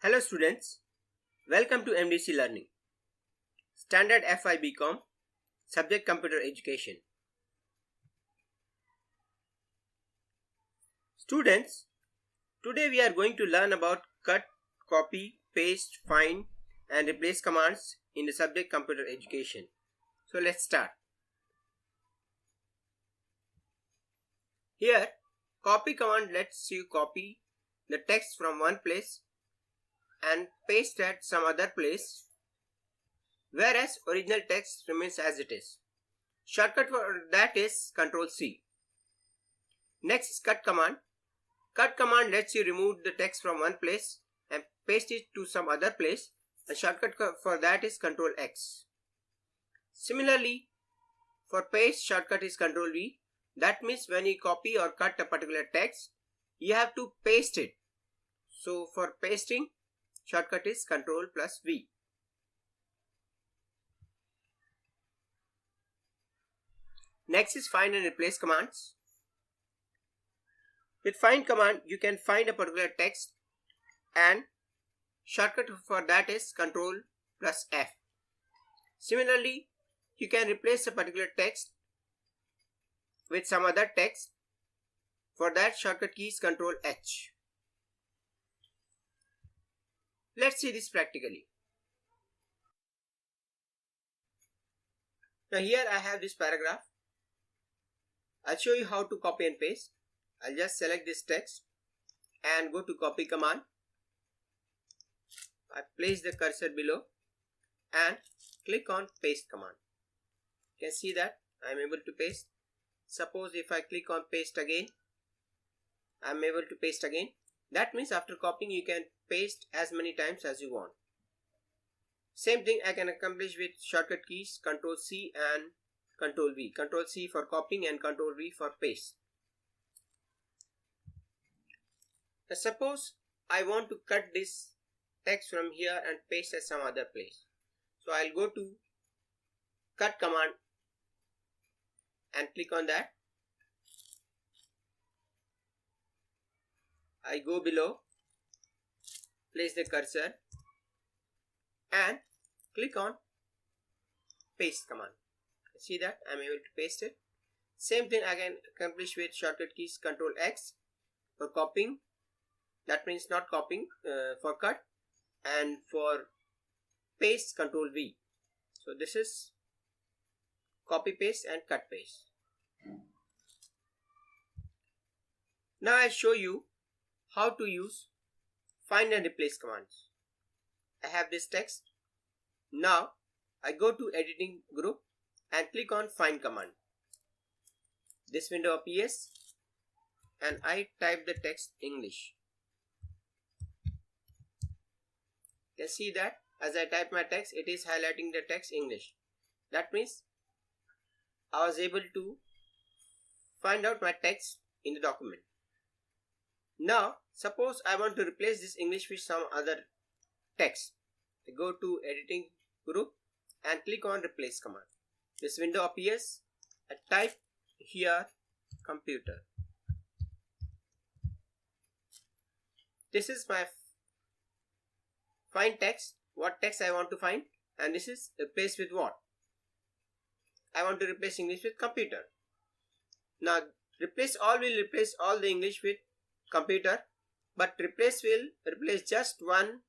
Hello students, welcome to MDC Learning, Standard FI BCom, Subject Computer Education. Students, today we are going to learn about cut, copy, paste, find and replace commands in the subject Computer Education. So let's start. Here, copy command lets you copy the text from one place and paste at some other place, whereas original text remains as it is. Shortcut for that is Ctrl C. Next is cut command. Cut command lets you remove the text from one place and paste it to some other place. The shortcut for that is Ctrl X. Similarly, for paste, shortcut is Ctrl V. That means when you copy or cut a particular text, you have to paste it. So for pasting, shortcut is Ctrl plus V. Next is find and replace commands. With find command, you can find a particular text and shortcut for that is Ctrl plus F. Similarly, you can replace a particular text with some other text. For that, shortcut key is Ctrl H. Let's see this practically. Now here I have this paragraph. I'll show you how to copy and paste. I'll just select this text and go to copy command. I place the cursor below and click on paste command. You can see that I am able to paste. Suppose if I click on paste again, I am able to paste again. That means after copying you can paste as many times as you want. Same thing I can accomplish with shortcut keys Ctrl C and Ctrl V. Ctrl C for copying and Ctrl V for paste. Now suppose I want to cut this text from here and paste at some other place. So I'll go to cut command and click on that. I go below, place the cursor and click on paste command. See that I'm able to paste it. Same thing I can accomplish with shortcut keys Ctrl X for copying. That means not copying for cut, and for paste Ctrl V. So this is copy paste and cut paste. Now I'll show you how to use find and replace commands. I have this text. Now I go to editing group and click on find command. This window appears and I type the text English. You can see that as I type my text, it is highlighting the text English. That means I was able to find out my text in the document. Now suppose I want to replace this English with some other text. I go to editing group and click on replace command. This window appears. I type here computer. This is my find text, what text I want to find, and this is replace with what? I want to replace English with computer. Now replace all will replace all the English with computer, but replace will replace just one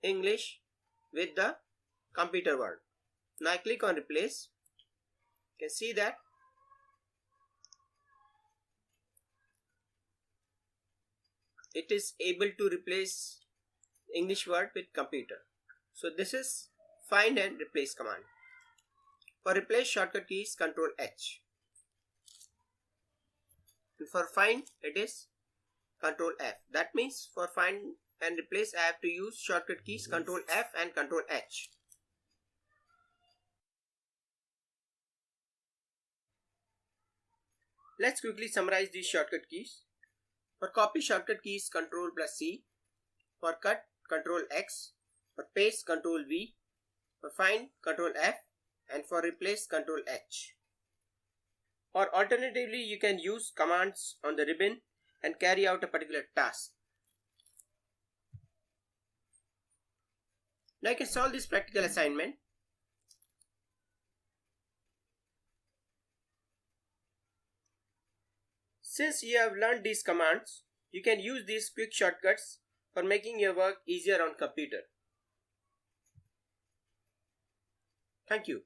English with the computer word. Now I click on replace. You can see that it is able to replace English word with computer. So this is find and replace command. For replace, shortcut key is Ctrl H. And for find, it is Ctrl F. That means for find and replace, I have to use shortcut keys Ctrl F and Ctrl H. Let's quickly summarize these shortcut keys. For copy, shortcut key is Ctrl plus C. For cut, Ctrl X. For paste, Ctrl V. For find, Ctrl F. And for replace, Ctrl H. Or alternatively, you can use commands on the ribbon and carry out a particular task. Now you can solve this practical assignment. Since you have learned these commands, you can use these quick shortcuts for making your work easier on computer. Thank you.